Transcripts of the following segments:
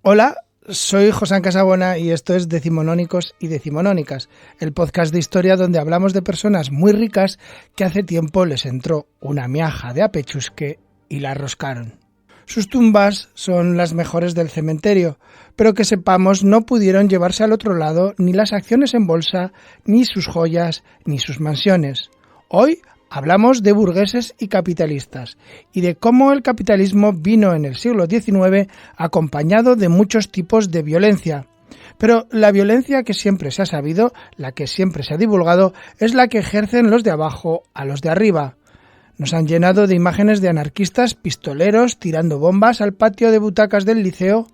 Hola, soy José Casabona y esto es Decimonónicos y Decimonónicas, el podcast de historia donde hablamos de personas muy ricas que hace tiempo les entró una miaja de apechusque y la roscaron. Sus tumbas son las mejores del cementerio, pero que sepamos no pudieron llevarse al otro lado ni las acciones en bolsa, ni sus joyas, ni sus mansiones. Hoy hablamos de burgueses y capitalistas y de cómo el capitalismo vino en el siglo XIX acompañado de muchos tipos de violencia. Pero la violencia que siempre se ha sabido, la que siempre se ha divulgado, es la que ejercen los de abajo a los de arriba. Nos han llenado de imágenes de anarquistas pistoleros tirando bombas al patio de butacas del liceo,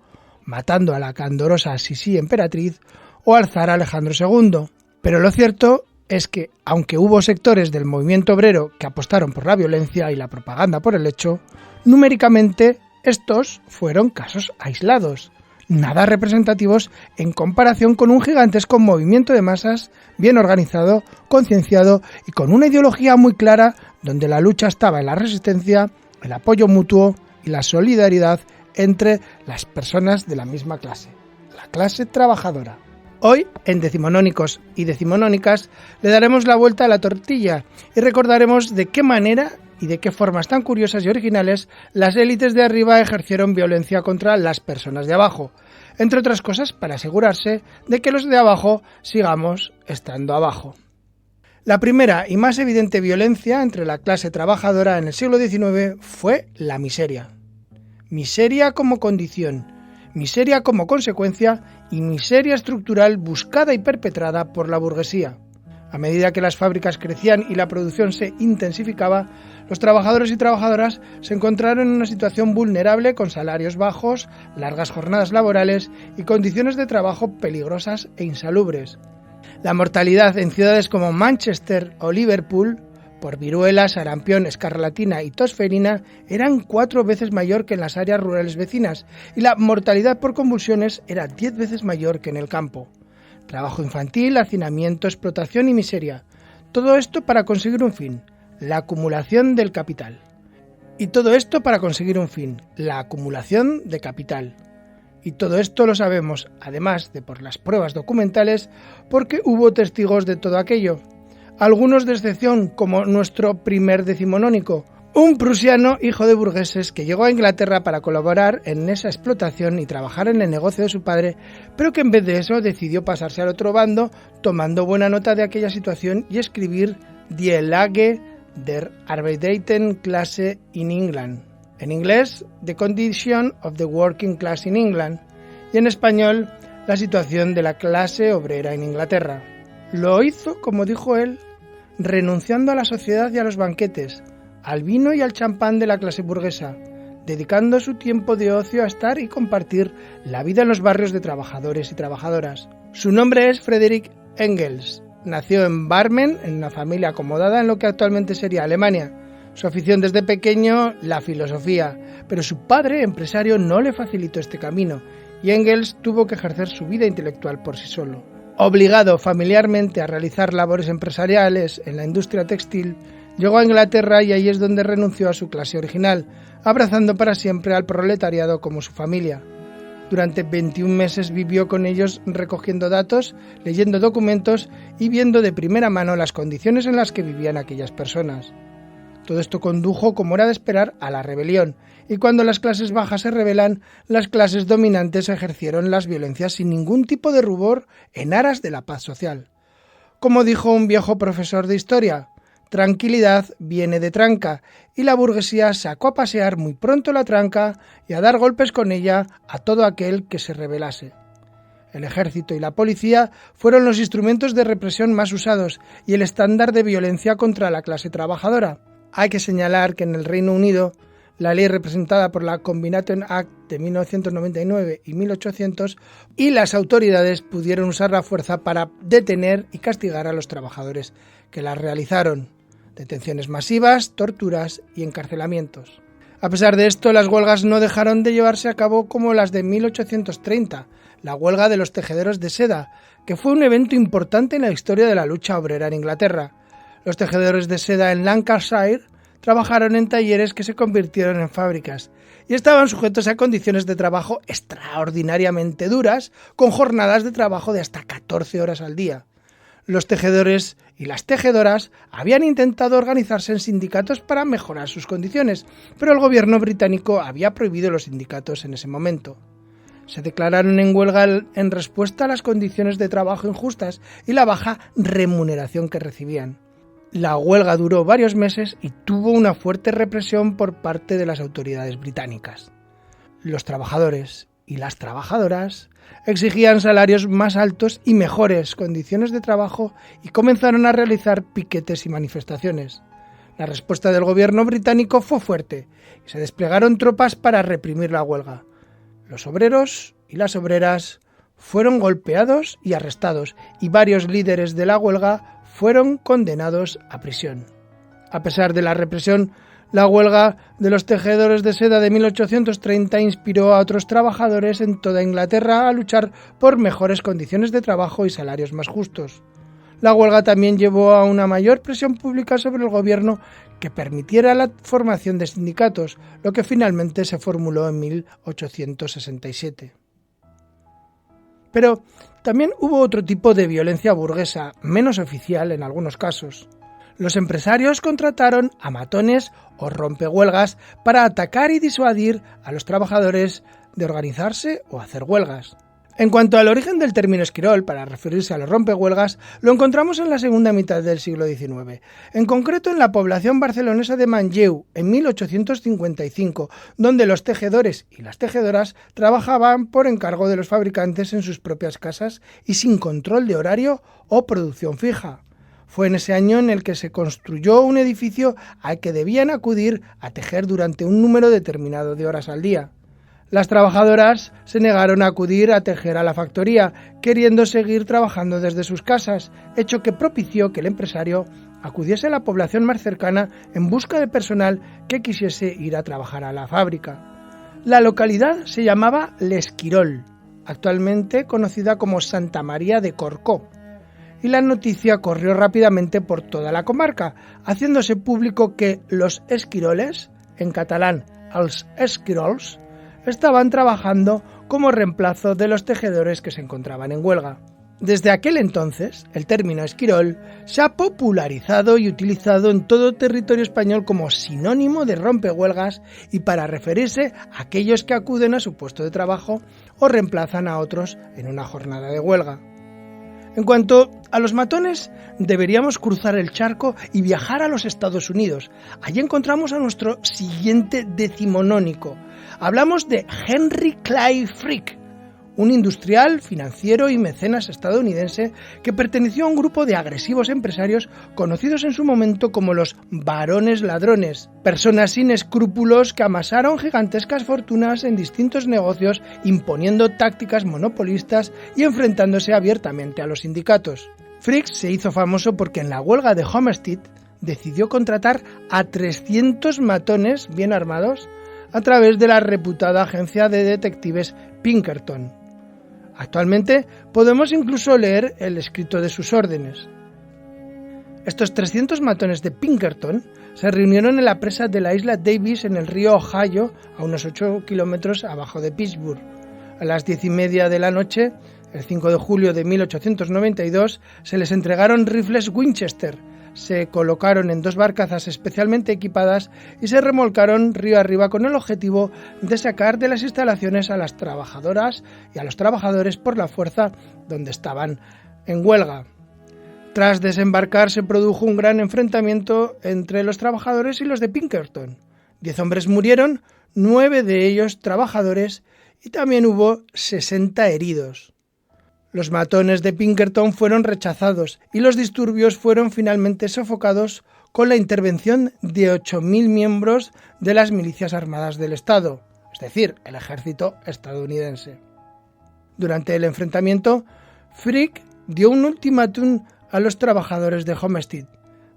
matando a la candorosa Sisi emperatriz o al zar Alejandro II. Pero lo cierto es que, aunque hubo sectores del movimiento obrero que apostaron por la violencia y la propaganda por el hecho, numéricamente estos fueron casos aislados, nada representativos en comparación con un gigantesco movimiento de masas bien organizado, concienciado y con una ideología muy clara donde la lucha estaba en la resistencia, el apoyo mutuo y la solidaridad entre las personas de la misma clase, la clase trabajadora. Hoy, en Decimonónicos y Decimonónicas, le daremos la vuelta a la tortilla y recordaremos de qué manera y de qué formas tan curiosas y originales las élites de arriba ejercieron violencia contra las personas de abajo, entre otras cosas para asegurarse de que los de abajo sigamos estando abajo. La primera y más evidente violencia entre la clase trabajadora en el siglo XIX fue la miseria. Miseria como condición, miseria como consecuencia y miseria estructural buscada y perpetrada por la burguesía. A medida que las fábricas crecían y la producción se intensificaba, los trabajadores y trabajadoras se encontraron en una situación vulnerable con salarios bajos, largas jornadas laborales y condiciones de trabajo peligrosas e insalubres. La mortalidad en ciudades como Manchester o Liverpool por viruela, sarampión, escarlatina y tosferina eran 4 veces mayor que en las áreas rurales vecinas y la mortalidad por convulsiones era 10 veces mayor que en el campo. Trabajo infantil, hacinamiento, explotación y miseria. Todo esto para conseguir un fin, la acumulación del capital. Y todo esto para conseguir un fin, la acumulación de capital. Y todo esto lo sabemos, además de por las pruebas documentales, porque hubo testigos de todo aquello. Algunos de excepción, como nuestro primer decimonónico, un prusiano hijo de burgueses que llegó a Inglaterra para colaborar en esa explotación y trabajar en el negocio de su padre, pero que en vez de eso decidió pasarse al otro bando, tomando buena nota de aquella situación y escribir Die Lage der Arbeiterklasse in England. En inglés, The Condition of the Working Class in England, y en español, La situación de la clase obrera en Inglaterra. Lo hizo, como dijo él, renunciando a la sociedad y a los banquetes, al vino y al champán de la clase burguesa, dedicando su tiempo de ocio a estar y compartir la vida en los barrios de trabajadores y trabajadoras. Su nombre es Friedrich Engels. Nació en Barmen, en una familia acomodada en lo que actualmente sería Alemania. Su afición desde pequeño, la filosofía, pero su padre, empresario, no le facilitó este camino y Engels tuvo que ejercer su vida intelectual por sí solo. Obligado familiarmente a realizar labores empresariales en la industria textil, llegó a Inglaterra y ahí es donde renunció a su clase original, abrazando para siempre al proletariado como su familia. Durante 21 meses vivió con ellos recogiendo datos, leyendo documentos y viendo de primera mano las condiciones en las que vivían aquellas personas. Todo esto condujo, como era de esperar, a la rebelión, y cuando las clases bajas se rebelan, las clases dominantes ejercieron las violencias sin ningún tipo de rubor en aras de la paz social. Como dijo un viejo profesor de historia, tranquilidad viene de tranca, y la burguesía sacó a pasear muy pronto la tranca y a dar golpes con ella a todo aquel que se rebelase. El ejército y la policía fueron los instrumentos de represión más usados y el estándar de violencia contra la clase trabajadora. Hay que señalar que en el Reino Unido, la ley representada por la Combination Act de 1999 y 1800, y las autoridades pudieron usar la fuerza para detener y castigar a los trabajadores que las realizaron. Detenciones masivas, torturas y encarcelamientos. A pesar de esto, las huelgas no dejaron de llevarse a cabo como las de 1830, la huelga de los tejedores de seda, que fue un evento importante en la historia de la lucha obrera en Inglaterra. Los tejedores de seda en Lancashire trabajaron en talleres que se convirtieron en fábricas y estaban sujetos a condiciones de trabajo extraordinariamente duras, con jornadas de trabajo de hasta 14 horas al día. Los tejedores y las tejedoras habían intentado organizarse en sindicatos para mejorar sus condiciones, pero el gobierno británico había prohibido los sindicatos en ese momento. Se declararon en huelga en respuesta a las condiciones de trabajo injustas y la baja remuneración que recibían. La huelga duró varios meses y tuvo una fuerte represión por parte de las autoridades británicas. Los trabajadores y las trabajadoras exigían salarios más altos y mejores condiciones de trabajo y comenzaron a realizar piquetes y manifestaciones. La respuesta del gobierno británico fue fuerte y se desplegaron tropas para reprimir la huelga. Los obreros y las obreras fueron golpeados y arrestados y varios líderes de la huelga fueron condenados a prisión. A pesar de la represión, la huelga de los tejedores de seda de 1830 inspiró a otros trabajadores en toda Inglaterra a luchar por mejores condiciones de trabajo y salarios más justos. La huelga también llevó a una mayor presión pública sobre el gobierno que permitiera la formación de sindicatos, lo que finalmente se formuló en 1867. Pero también hubo otro tipo de violencia burguesa, menos oficial en algunos casos. Los empresarios contrataron a matones o rompehuelgas para atacar y disuadir a los trabajadores de organizarse o hacer huelgas. En cuanto al origen del término esquirol para referirse a los rompehuelgas, lo encontramos en la segunda mitad del siglo XIX, en concreto en la población barcelonesa de Manlleu, en 1855, donde los tejedores y las tejedoras trabajaban por encargo de los fabricantes en sus propias casas y sin control de horario o producción fija. Fue en ese año en el que se construyó un edificio al que debían acudir a tejer durante un número determinado de horas al día. Las trabajadoras se negaron a acudir a tejer a la factoría, queriendo seguir trabajando desde sus casas, hecho que propició que el empresario acudiese a la población más cercana en busca de personal que quisiese ir a trabajar a la fábrica. La localidad se llamaba L'Esquirol, actualmente conocida como Santa María de Corcó, y la noticia corrió rápidamente por toda la comarca, haciéndose público que los esquiroles, en catalán els esquirols, estaban trabajando como reemplazo de los tejedores que se encontraban en huelga. Desde aquel entonces, el término esquirol se ha popularizado y utilizado en todo territorio español como sinónimo de rompehuelgas y para referirse a aquellos que acuden a su puesto de trabajo o reemplazan a otros en una jornada de huelga. En cuanto a los matones, deberíamos cruzar el charco y viajar a los Estados Unidos. Allí encontramos a nuestro siguiente decimonónico. Hablamos de Henry Clay Frick, un industrial, financiero y mecenas estadounidense que perteneció a un grupo de agresivos empresarios conocidos en su momento como los varones ladrones, personas sin escrúpulos que amasaron gigantescas fortunas en distintos negocios imponiendo tácticas monopolistas y enfrentándose abiertamente a los sindicatos. Frick se hizo famoso porque en la huelga de Homestead decidió contratar a 300 matones bien armados a través de la reputada agencia de detectives Pinkerton. Actualmente podemos incluso leer el escrito de sus órdenes. Estos 300 matones de Pinkerton se reunieron en la presa de la isla Davis en el río Ohio, a unos 8 kilómetros abajo de Pittsburgh. A las 10:30 de la noche, el 5 de julio de 1892, se les entregaron rifles Winchester, se colocaron en 2 barcazas especialmente equipadas y se remolcaron río arriba con el objetivo de sacar de las instalaciones a las trabajadoras y a los trabajadores por la fuerza donde estaban en huelga. Tras desembarcar se produjo un gran enfrentamiento entre los trabajadores y los de Pinkerton. 10 hombres murieron, 9 de ellos trabajadores, y también hubo 60 heridos. Los matones de Pinkerton fueron rechazados y los disturbios fueron finalmente sofocados con la intervención de 8.000 miembros de las milicias armadas del Estado, es decir, el ejército estadounidense. Durante el enfrentamiento, Frick dio un ultimátum a los trabajadores de Homestead,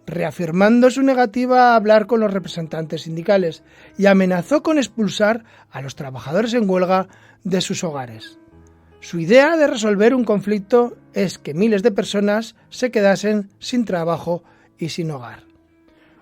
reafirmando su negativa a hablar con los representantes sindicales y amenazó con expulsar a los trabajadores en huelga de sus hogares. Su idea de resolver un conflicto es que miles de personas se quedasen sin trabajo y sin hogar.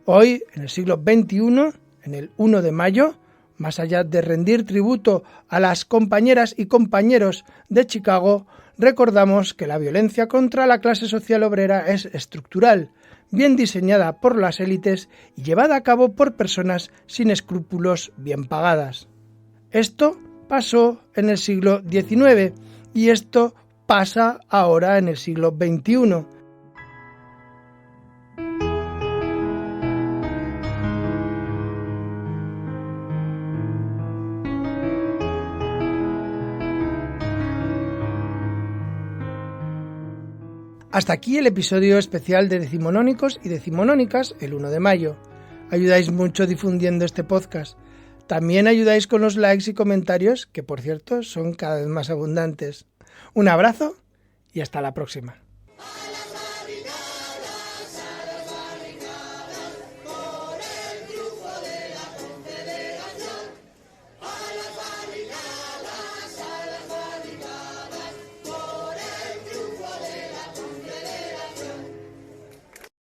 Hoy, en el siglo XXI, en el 1 de mayo, Más allá de rendir tributo a las compañeras y compañeros de Chicago, recordamos que la violencia contra la clase social obrera es estructural, bien diseñada por las élites y llevada a cabo por personas sin escrúpulos bien pagadas. Esto pasó en el siglo XIX y esto pasa ahora en el siglo XXI. Hasta aquí el episodio especial de Decimonónicos y Decimonónicas el 1 de mayo. Ayudáis mucho difundiendo este podcast. También ayudáis con los likes y comentarios, que por cierto son cada vez más abundantes. Un abrazo y hasta la próxima.